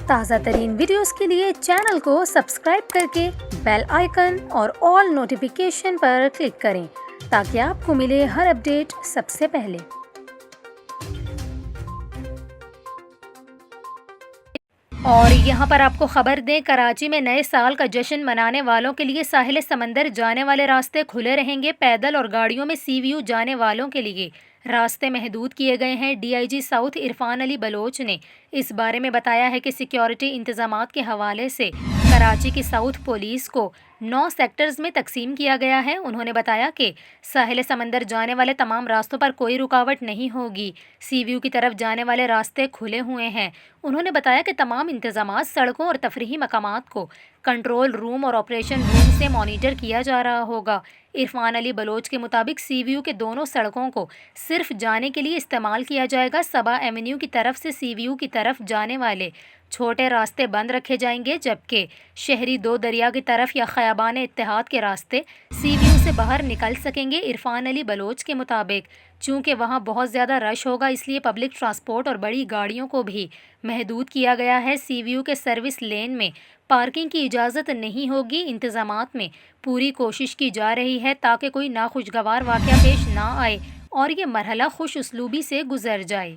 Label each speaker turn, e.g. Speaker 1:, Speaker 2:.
Speaker 1: تازہ ترین ویڈیوز کے لیے چینل کو سبسکرائب کر کے بیل آئیکن اور آل نوٹیفیکیشن پر کلک کریں تاکہ آپ کو ملے ہر اپڈیٹ سب سے پہلے۔ اور یہاں پر آپ کو خبر دیں، کراچی میں نئے سال کا جشن منانے والوں کے لیے ساحل سمندر جانے والے راستے کھلے رہیں گے۔ پیدل اور گاڑیوں میں سی ویو جانے والوں کے لیے راستے محدود کیے گئے ہیں۔ D I G south Irfan Ali Baloch نے اس بارے میں بتایا ہے کہ سیکیورٹی انتظامات کے حوالے سے کراچی کی ساؤتھ پولیس کو 9 سیکٹرز میں تقسیم کیا گیا ہے۔ انہوں نے بتایا کہ ساحل سمندر جانے والے تمام راستوں پر کوئی رکاوٹ نہیں ہوگی۔ سی ویو کی طرف جانے والے راستے کھلے ہوئے ہیں۔ انہوں نے بتایا کہ تمام انتظامات سڑکوں اور تفریحی مقامات کو کنٹرول روم اور آپریشن روم سے مانیٹر کیا جا رہا ہوگا۔ عرفان علی بلوچ کے مطابق سی ویو کے دونوں سڑکوں کو صرف جانے کے لیے استعمال کیا جائے گا۔ سبا ایونیو کی طرف سے سی ویو کی طرف جانے والے چھوٹے راستے بند رکھے جائیں گے، جبکہ شہری 2 دریا کی طرف یا خیابان اتحاد کے راستے سی ویو سے باہر نکل سکیں گے۔ عرفان علی بلوچ کے مطابق چونکہ وہاں بہت زیادہ رش ہوگا، اس لیے پبلک ٹرانسپورٹ اور بڑی گاڑیوں کو بھی محدود کیا گیا ہے۔ سی ویو کے سروس لین میں پارکنگ کی اجازت نہیں ہوگی۔ انتظامات میں پوری کوشش کی جا رہی ہے تاکہ کوئی ناخوشگوار واقعہ پیش نہ آئے اور یہ مرحلہ خوش اسلوبی سے گزر جائے۔